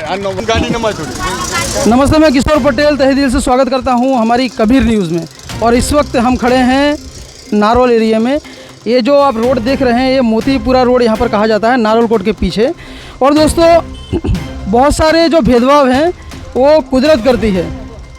नमस्ते, मैं किशोर पटेल तहे दिल से स्वागत करता हूं हमारी कबीर न्यूज़ में। और इस वक्त हम खड़े हैं नारोल एरिया में। ये जो आप रोड देख रहे हैं, ये मोतीपुरा रोड यहाँ पर कहा जाता है, नारोल कोट के पीछे। और दोस्तों, बहुत सारे जो भेदभाव हैं वो कुदरत करती है।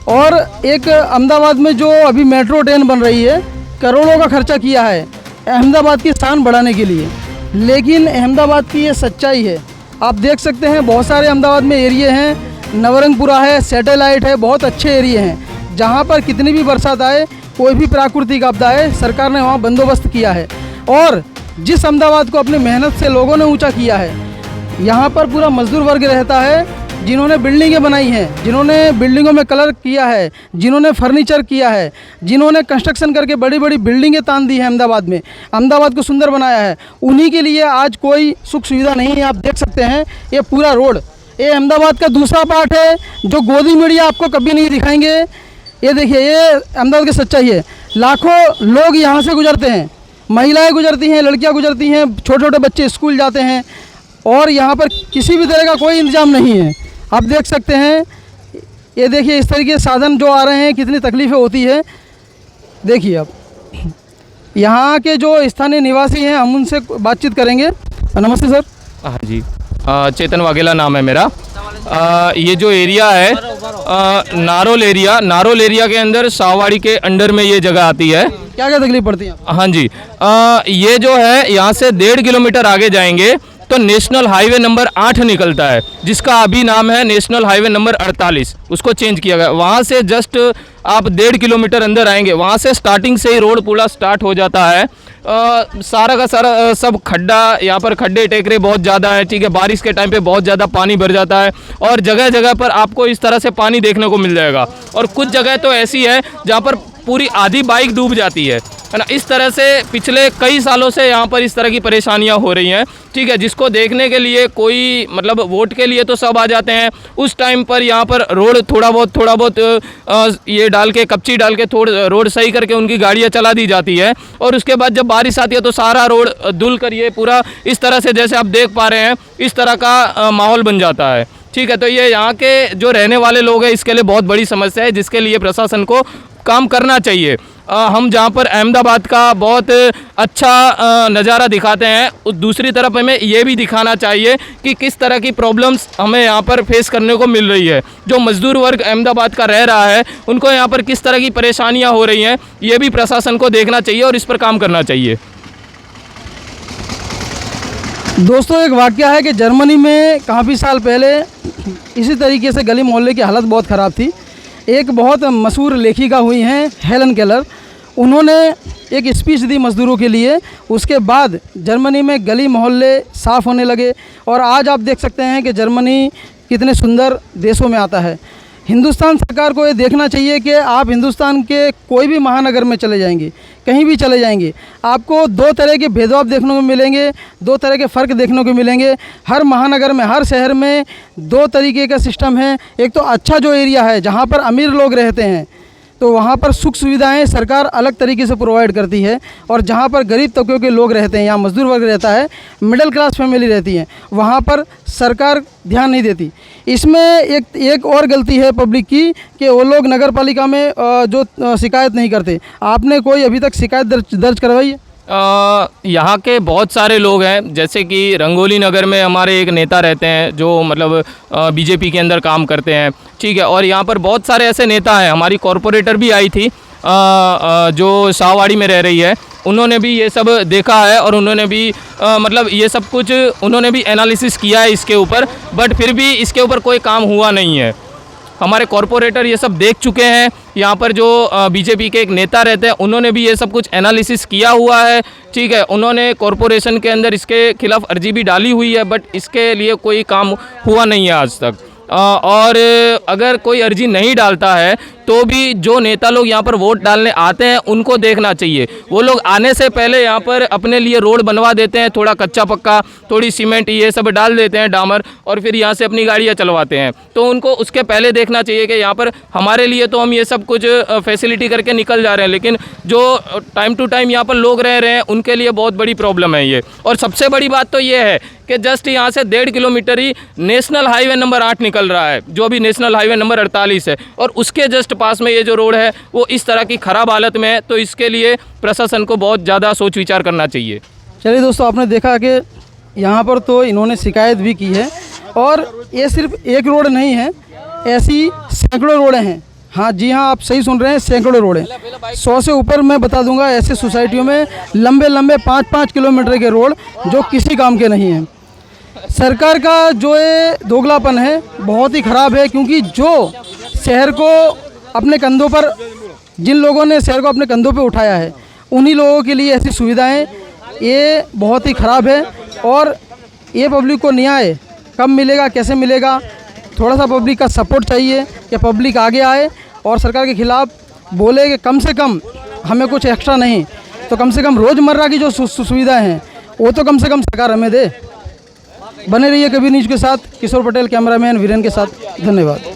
और एक अहमदाबाद में जो अभी मेट्रो ट्रेन बन रही है, करोड़ों का खर्चा किया है अहमदाबाद की शान बढ़ाने के लिए, लेकिन अहमदाबाद की ये सच्चाई है। आप देख सकते हैं बहुत सारे अहमदाबाद में एरिए हैं, नवरंगपुरा है, सैटेलाइट है, बहुत अच्छे एरिए हैं जहाँ पर कितनी भी बरसात आए, कोई भी प्राकृतिक आपदा आए, सरकार ने वहाँ बंदोबस्त किया है। और जिस अहमदाबाद को अपनी मेहनत से लोगों ने ऊंचा किया है, यहाँ पर पूरा मजदूर वर्ग रहता है, जिन्होंने बिल्डिंगें बनाई हैं, जिन्होंने बिल्डिंगों में कलर किया है, जिन्होंने फर्नीचर किया है, जिन्होंने कंस्ट्रक्शन करके बड़ी बड़ी बिल्डिंगें तान दी हैं अहमदाबाद में, अहमदाबाद को सुंदर बनाया है, उन्हीं के लिए आज कोई सुख सुविधा नहीं है। आप देख सकते हैं ये पूरा रोड, ये अहमदाबाद का दूसरा पार्ट है जो गोदी मीडिया आपको कभी नहीं दिखाएंगे। ये देखिए, ये अहमदाबाद की सच्चाई है। लाखों लोग यहाँ से गुजरते हैं, महिलाएँ गुजरती हैं, लड़कियाँ गुजरती हैं, छोटे छोटे बच्चे स्कूल जाते हैं, और यहाँ पर किसी भी तरह का कोई इंतजाम नहीं है। आप देख सकते हैं, ये देखिए इस तरीके के साधन जो आ रहे हैं, कितनी तकलीफ़ें होती है। देखिए अब यहाँ के जो स्थानीय निवासी हैं, हम उनसे बातचीत करेंगे। नमस्ते सर। हाँ जी, चेतन वाघेला नाम है मेरा। ये जो एरिया है नारोल एरिया के अंदर साववाड़ी के अंडर में ये जगह आती है। क्या क्या तकलीफ पड़ती है? हाँ जी, ये जो है यहाँ से 1.5 किलोमीटर आगे जाएंगे तो नेशनल हाईवे नंबर 8 निकलता है, जिसका अभी नाम है नेशनल हाईवे नंबर 48। उसको चेंज किया गया। वहाँ से जस्ट आप 1.5 किलोमीटर अंदर आएंगे, वहाँ से स्टार्टिंग से ही रोड पूरा स्टार्ट हो जाता है। सारा का सारा सब खड्डा, यहाँ पर खड्डे टेकरे बहुत ज़्यादा है। ठीक है, बारिश के टाइम पे बहुत ज़्यादा पानी भर जाता है और जगह जगह पर आपको इस तरह से पानी देखने को मिल जाएगा। और कुछ जगह तो ऐसी है जहाँ पर पूरी आधी बाइक डूब जाती है ना। इस तरह से पिछले कई सालों से यहाँ पर इस तरह की परेशानियाँ हो रही हैं। ठीक है, जिसको देखने के लिए कोई मतलब वोट के लिए तो सब आ जाते हैं, उस टाइम पर यहाँ पर रोड थोड़ा बहुत ये डाल के, कच्ची डाल के थोड़ा रोड सही करके उनकी गाड़ियाँ चला दी जाती है। और उसके बाद जब बारिश आती है तो सारा रोड धुल कर ये पूरा इस तरह से, जैसे आप देख पा रहे हैं, इस तरह का माहौल बन जाता है। ठीक है, तो ये यहाँ के जो रहने वाले लोग हैं, इसके लिए बहुत बड़ी समस्या है, जिसके लिए प्रशासन को काम करना चाहिए। हम जहाँ पर अहमदाबाद का बहुत अच्छा नज़ारा दिखाते हैं, उस दूसरी तरफ हमें ये भी दिखाना चाहिए कि किस तरह की प्रॉब्लम्स हमें यहाँ पर फेस करने को मिल रही है। जो मज़दूर वर्ग अहमदाबाद का रह रहा है, उनको यहाँ पर किस तरह की परेशानियाँ हो रही हैं, ये भी प्रशासन को देखना चाहिए और इस पर काम करना चाहिए। दोस्तों, एक वाकया है कि जर्मनी में काफ़ी साल पहले इसी तरीके से गली मोहल्ले की हालत बहुत ख़राब थी। एक बहुत मशहूर लेखिका हुई हैं हेलन केलर, उन्होंने एक स्पीच दी मज़दूरों के लिए। उसके बाद जर्मनी में गली मोहल्ले साफ़ होने लगे और आज आप देख सकते हैं कि जर्मनी कितने सुंदर देशों में आता है। हिंदुस्तान सरकार को ये देखना चाहिए कि आप हिंदुस्तान के कोई भी महानगर में चले जाएंगे, कहीं भी चले जाएंगे, आपको दो तरह के भेदभाव देखने को मिलेंगे, दो तरह के फ़र्क देखने को मिलेंगे। हर महानगर में, हर शहर में दो तरीके का सिस्टम है। एक तो अच्छा जो एरिया है, जहाँ पर अमीर लोग रहते हैं, तो वहाँ पर सुख सुविधाएं सरकार अलग तरीके से प्रोवाइड करती है। और जहाँ पर गरीब तबके के लोग रहते हैं, यहाँ मजदूर वर्ग रहता है, मिडिल क्लास फैमिली रहती है, वहाँ पर सरकार ध्यान नहीं देती। इसमें एक और गलती है पब्लिक की कि वो लोग नगर पालिका में जो शिकायत नहीं करते। आपने कोई अभी तक शिकायत दर्ज करवाई है? यहाँ के बहुत सारे लोग हैं, जैसे कि रंगोली नगर में हमारे एक नेता रहते हैं जो मतलब बीजेपी के अंदर काम करते हैं। ठीक है, और यहाँ पर बहुत सारे ऐसे नेता हैं। हमारी कॉरपोरेटर भी आई थी जो साववाड़ी में रह रही है, उन्होंने भी ये सब देखा है और उन्होंने भी मतलब ये सब कुछ उन्होंने भी एनालिसिस किया है इसके ऊपर, बट फिर भी इसके ऊपर कोई काम हुआ नहीं है। हमारे कॉरपोरेटर ये सब देख चुके हैं। यहाँ पर जो बीजेपी के एक नेता रहते हैं, उन्होंने भी ये सब कुछ एनालिसिस किया हुआ है। ठीक है, उन्होंने कॉरपोरेशन के अंदर इसके खिलाफ अर्जी भी डाली हुई है, बट इसके लिए कोई काम हुआ नहीं है आज तक। और अगर कोई अर्जी नहीं डालता है तो भी जो नेता लोग यहाँ पर वोट डालने आते हैं उनको देखना चाहिए। वो लोग आने से पहले यहाँ पर अपने लिए रोड बनवा देते हैं, थोड़ा कच्चा पक्का, थोड़ी सीमेंट ये सब डाल देते हैं, डामर, और फिर यहाँ से अपनी गाड़ियाँ चलवाते हैं। तो उनको उसके पहले देखना चाहिए कि यहाँ पर हमारे लिए तो हम ये सब कुछ फैसिलिटी करके निकल जा रहे हैं, लेकिन जो टाइम टू टाइम यहाँ पर लोग रह रहे हैं उनके लिए बहुत बड़ी प्रॉब्लम है ये। और सबसे बड़ी बात तो ये है कि जस्ट यहाँ से 1.5 किलोमीटर ही नेशनल हाईवे नंबर 8 निकल रहा है, जो अभी नेशनल हाईवे नंबर 48 है, और उसके जस्ट पास में ये जो रोड है वो इस तरह की ख़राब हालत में है। तो इसके लिए प्रशासन को बहुत ज़्यादा सोच विचार करना चाहिए। चलिए दोस्तों, आपने देखा कि यहाँ पर तो इन्होंने शिकायत भी की है, और ये सिर्फ एक रोड नहीं है, ऐसी सैकड़ों रोडें हैं। हाँ जी हाँ, आप सही सुन रहे हैं, सैकड़ों रोडें, 100 से ऊपर मैं बता दूंगा ऐसे सोसाइटियों में लंबे लंबे 5-5 किलोमीटर के रोड जो किसी काम के नहीं हैं। सरकार का जो ये दोगलापन है बहुत ही ख़राब है, क्योंकि जो शहर को अपने कंधों पर, जिन लोगों ने शहर को अपने कंधों पे उठाया है, उन्हीं लोगों के लिए ऐसी सुविधाएं ये बहुत ही ख़राब है। और ये पब्लिक को न्याय कब मिलेगा, कैसे मिलेगा? थोड़ा सा पब्लिक का सपोर्ट चाहिए कि पब्लिक आगे आए और सरकार के ख़िलाफ़ बोले कि कम से कम हमें कुछ एक्स्ट्रा नहीं तो कम से कम रोज़मर्रा की जो सुविधाएँ हैं वो तो कम से कम सरकार हमें दे। बने रहिए कबीर न्यूज़ के साथ, किशोर पटेल कैमरामैन वीरेन के साथ। धन्यवाद।